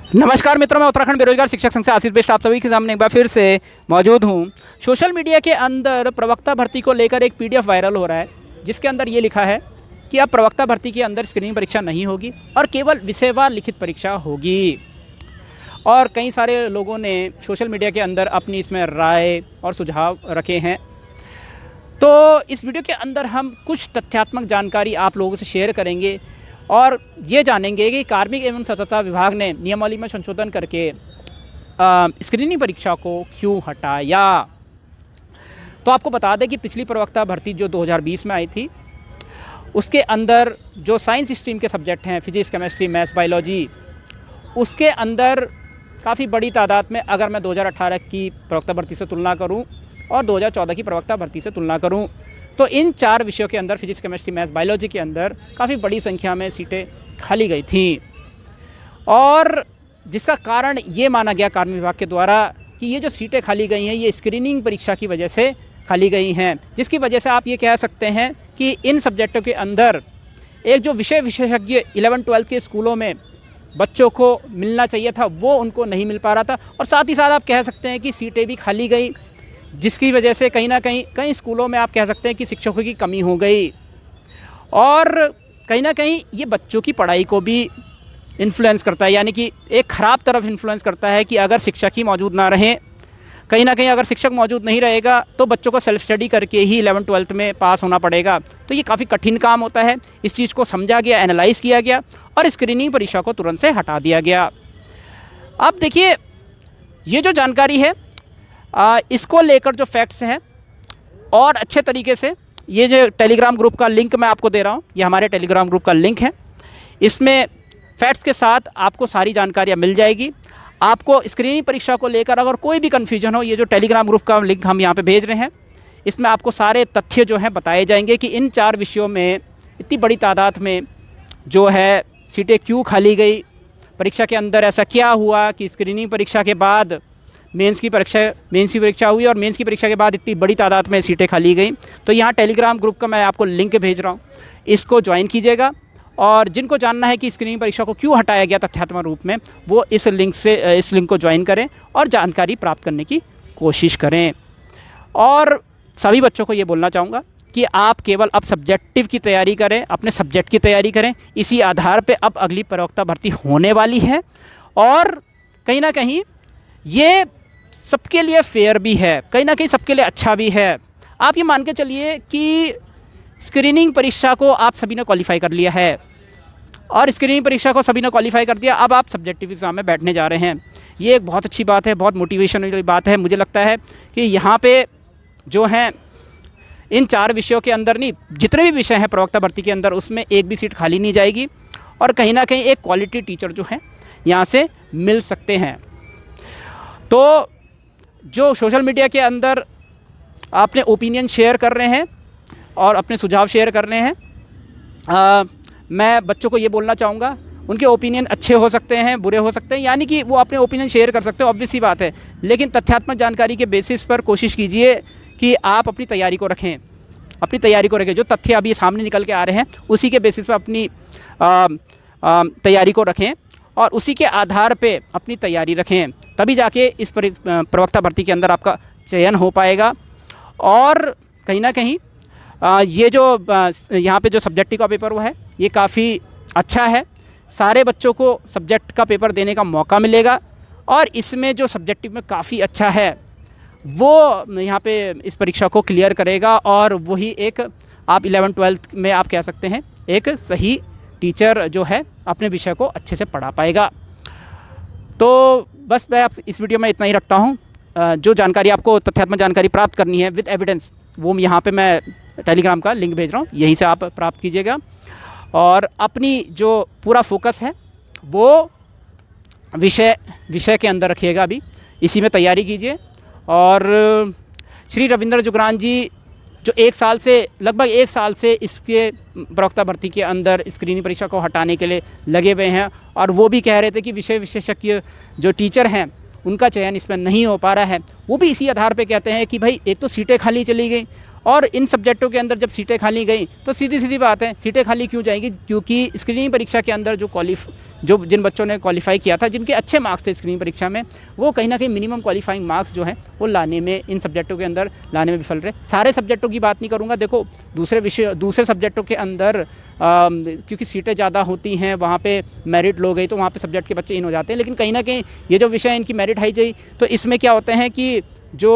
नमस्कार मित्रों, मैं उत्तराखंड बेरोजगार शिक्षक संघ से आशीष बेस्ट आप सभी के सामने एक बार फिर से मौजूद हूँ। सोशल मीडिया के अंदर प्रवक्ता भर्ती को लेकर एक पीडीएफ वायरल हो रहा है, जिसके अंदर ये लिखा है कि अब प्रवक्ता भर्ती के अंदर स्क्रीनिंग परीक्षा नहीं होगी और केवल विषयवार लिखित परीक्षा होगी। और कई सारे लोगों ने सोशल मीडिया के अंदर अपनी इसमें राय और सुझाव रखे हैं। तो इस वीडियो के अंदर हम कुछ तथ्यात्मक जानकारी आप लोगों से शेयर करेंगे और ये जानेंगे कि कार्मिक एवं स्वच्छता विभाग ने नियमावली में संशोधन करके स्क्रीनिंग परीक्षा को क्यों हटाया। तो आपको बता दें कि पिछली प्रवक्ता भर्ती जो 2020 में आई थी, उसके अंदर जो साइंस स्ट्रीम के सब्जेक्ट हैं फिजिक्स, केमिस्ट्री, मैथ्स, बायोलॉजी, उसके अंदर काफ़ी बड़ी तादाद में, अगर मैं 2018 की प्रवक्ता भर्ती से तुलना करूं और 2014 की प्रवक्ता भर्ती से तुलना करूं, तो इन 4 विषयों के अंदर फिजिक्स, केमिस्ट्री, मैथ्स, बायोलॉजी के अंदर काफ़ी बड़ी संख्या में सीटें खाली गई थीं। और जिसका कारण ये माना गया कार्मिक विभाग के द्वारा कि ये जो सीटें खाली गई हैं ये स्क्रीनिंग परीक्षा की वजह से खाली गई हैं, जिसकी वजह से आप ये कह सकते हैं कि इन सब्जेक्टों के अंदर एक जो विषय विशेषज्ञ 11-12 के स्कूलों में बच्चों को मिलना चाहिए था वो उनको नहीं मिल पा रहा था। और साथ ही साथ आप कह सकते हैं कि सीटें भी खाली गई, जिसकी वजह से कहीं ना कहीं कई स्कूलों में आप कह सकते हैं कि शिक्षकों की कमी हो गई। और कहीं ना कहीं ये बच्चों की पढ़ाई को भी इन्फ्लुएंस करता है, यानी कि एक ख़राब तरफ इन्फ्लुएंस करता है कि अगर शिक्षक ही मौजूद ना रहें, कहीं ना कहीं अगर शिक्षक मौजूद नहीं रहेगा तो बच्चों को सेल्फ स्टडी करके ही 11-12 में पास होना पड़ेगा। तो ये काफ़ी कठिन काम होता है। इस चीज़ को समझा गया, एनालाइज़ किया गया और स्क्रीनिंग परीक्षा को तुरंत से हटा दिया गया। अब देखिए, ये जो जानकारी है इसको लेकर जो फैक्ट्स हैं और अच्छे तरीके से, ये जो टेलीग्राम ग्रुप का लिंक मैं आपको दे रहा हूँ, ये हमारे टेलीग्राम ग्रुप का लिंक है। इसमें फैक्ट्स के साथ आपको सारी जानकारियाँ मिल जाएगी। आपको स्क्रीनिंग परीक्षा को लेकर अगर कोई भी कन्फ्यूजन हो, ये जो टेलीग्राम ग्रुप का लिंक हम यहाँ पे भेज रहे हैं, इसमें आपको सारे तथ्य जो हैं बताए जाएंगे कि इन 4 विषयों में इतनी बड़ी तादाद में जो है सीटें क्यों खाली गई, परीक्षा के अंदर ऐसा क्या हुआ कि स्क्रीनिंग परीक्षा के बाद मेंस की परीक्षा हुई और मेंस की परीक्षा के बाद इतनी बड़ी तादाद में सीटें खाली गई। तो यहाँ टेलीग्राम ग्रुप का मैं आपको लिंक भेज रहा हूँ, इसको ज्वाइन कीजिएगा। और जिनको जानना है कि स्क्रीनिंग परीक्षा को क्यों हटाया गया तथ्यात्मक रूप में, वो इस लिंक को ज्वाइन करें और जानकारी प्राप्त करने की कोशिश करें। और सभी बच्चों को ये बोलना चाहूँगा कि आप केवल अब सब्जेक्टिव की तैयारी करें, अपने सब्जेक्ट की तैयारी करें। इसी आधार पे अब अगली प्रवक्ता भर्ती होने वाली है और कहीं ना कहीं ये सबके लिए फेयर भी है, कहीं ना कहीं सबके लिए अच्छा भी है। आप ये मान के चलिए कि स्क्रीनिंग परीक्षा को आप सभी ने क्वालिफाई कर लिया है और स्क्रीनिंग परीक्षा को सभी ने क्वालिफाई कर दिया, अब आप सब्जेक्टिव एग्ज़ाम में बैठने जा रहे हैं। ये एक बहुत अच्छी बात है, बहुत मोटिवेशन वाली बात है। मुझे लगता है कि यहाँ पे जो हैं इन 4 विषयों के अंदर नहीं, जितने भी विषय हैं प्रवक्ता भर्ती के अंदर, उसमें एक भी सीट खाली नहीं जाएगी और कहीं ना कहीं एक क्वालिटी टीचर जो हैं यहाँ से मिल सकते हैं। तो जो सोशल मीडिया के अंदर अपने ओपिनियन शेयर कर रहे हैं और अपने सुझाव शेयर कर रहे हैं, मैं बच्चों को ये बोलना चाहूँगा, उनके ओपिनियन अच्छे हो सकते हैं, बुरे हो सकते हैं, यानी कि वो अपने ओपिनियन शेयर कर सकते हैं, ऑब्वियस सी बात है। लेकिन तथ्यात्मक जानकारी के बेसिस पर कोशिश कीजिए कि आप अपनी तैयारी को रखें, अपनी तैयारी को रखें। जो तथ्य अभी सामने निकल के आ रहे हैं उसी के बेसिस पर अपनी तैयारी को रखें और उसी के आधार पे अपनी तैयारी रखें, तभी जाके इस प्रवक्ता भर्ती के अंदर आपका चयन हो पाएगा। और कहीं ना कहीं ये जो यहाँ पे जो सब्जेक्टिव का पेपर हुआ है ये काफ़ी अच्छा है। सारे बच्चों को सब्जेक्ट का पेपर देने का मौका मिलेगा और इसमें जो सब्जेक्टिव में काफ़ी अच्छा है वो यहाँ पे इस परीक्षा को क्लियर करेगा और वही एक आप 11-12 में आप कह सकते हैं एक सही टीचर जो है अपने विषय को अच्छे से पढ़ा पाएगा। तो बस मैं आप इस वीडियो में इतना ही रखता हूँ। जो जानकारी आपको तथ्यात्मक जानकारी प्राप्त करनी है विद एविडेंस, वो यहाँ पे मैं टेलीग्राम का लिंक भेज रहा हूँ, यहीं से आप प्राप्त कीजिएगा। और अपनी जो पूरा फोकस है वो विषय के अंदर रखिएगा, अभी इसी में तैयारी कीजिए। और श्री रविंद्र जुगरान जी जो लगभग एक साल से इसके प्रवक्ता भर्ती के अंदर स्क्रीनिंग परीक्षा को हटाने के लिए लगे हुए हैं और वो भी कह रहे थे कि विषय विशेषज्ञ जो टीचर हैं उनका चयन इसमें नहीं हो पा रहा है। वो भी इसी आधार पे कहते हैं कि भाई एक तो सीटें खाली चली गई और इन सब्जेक्टों के अंदर जब सीटें खाली गई तो सीधी सीधी बात है, सीटें खाली क्यों जाएंगी, क्योंकि स्क्रीनिंग परीक्षा के अंदर जो जिन बच्चों ने क्वालिफाई किया था, जिनके अच्छे मार्क्स थे स्क्रीनिंग परीक्षा में, वो कहीं ना कहीं मिनिमम क्वालिफाइंग मार्क्स जो हैं वो लाने में, इन सब्जेक्टों के अंदर लाने में विफल रहे। सारे सब्जेक्टों की बात नहीं करूँगा, देखो दूसरे सब्जेक्टों के अंदर क्योंकि सीटें ज़्यादा होती हैं, वहाँ पे मेरिट लो गई तो वहाँ पे सब्जेक्ट के बच्चे इन हो जाते हैं। लेकिन कहीं ना कहीं ये जो विषय है इनकी मेरिट हाई गई तो इसमें क्या होते हैं कि जो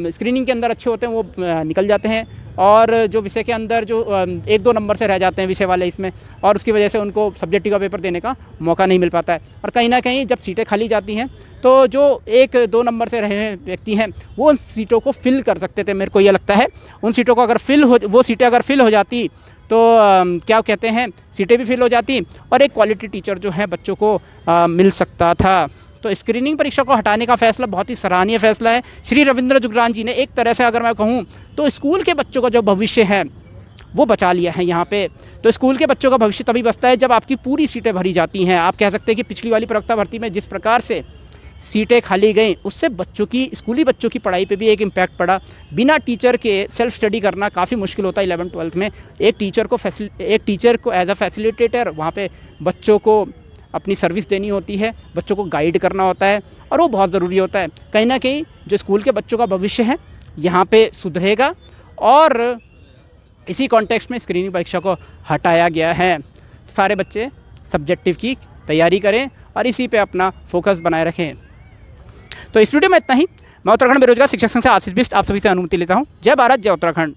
स्क्रीनिंग के अंदर अच्छे होते हैं वो निकल जाते हैं, और जो विषय के अंदर जो 1-2 नंबर से रह जाते हैं विषय वाले इसमें, और उसकी वजह से उनको सब्जेक्टिव का पेपर देने का मौका नहीं मिल पाता है। और कहीं ना कहीं जब सीटें खाली जाती हैं तो जो 1-2 नंबर से रहे व्यक्ति हैं वो उन सीटों को फिल कर सकते थे। मेरे को ये लगता है उन सीटों को अगर वो सीटें अगर फिल हो जाती तो क्या कहते हैं, सीटें भी फिल हो जाती और एक क्वालिटी टीचर जो है बच्चों को मिल सकता था। तो स्क्रीनिंग परीक्षा को हटाने का फैसला बहुत ही सराहनीय फैसला है श्री रविंद्र जुगरान जी ने। एक तरह से अगर मैं कहूँ तो स्कूल के बच्चों का जो भविष्य है वो बचा लिया है यहाँ पे। तो स्कूल के बच्चों का भविष्य तभी बचता है जब आपकी पूरी सीटें भरी जाती हैं। आप कह सकते हैं कि पिछली वाली प्रवक्ता भर्ती में जिस प्रकार से सीटें खाली गई उससे स्कूली बच्चों की पढ़ाई पे भी एक इम्पैक्ट पड़ा। बिना टीचर के सेल्फ स्टडी करना काफ़ी मुश्किल होता है 11th-12th में। एक टीचर को एज अ फैसिलिटेटर वहाँ पे बच्चों को अपनी सर्विस देनी होती है, बच्चों को गाइड करना होता है, और वो बहुत ज़रूरी होता है। कहीं ना कहीं जो स्कूल के बच्चों का भविष्य है यहाँ पे सुधरेगा, और इसी कॉन्टेक्स्ट में स्क्रीनिंग परीक्षा को हटाया गया है। सारे बच्चे सब्जेक्टिव की तैयारी करें और इसी पे अपना फोकस बनाए रखें। तो इस वीडियो में इतना ही। मैं उत्तराखंड बेरोजगार शिक्षक संघ से आशीष बिष्ट आप सभी से अनुमति लेता हूँ। जय भारत, जय उत्तराखंड।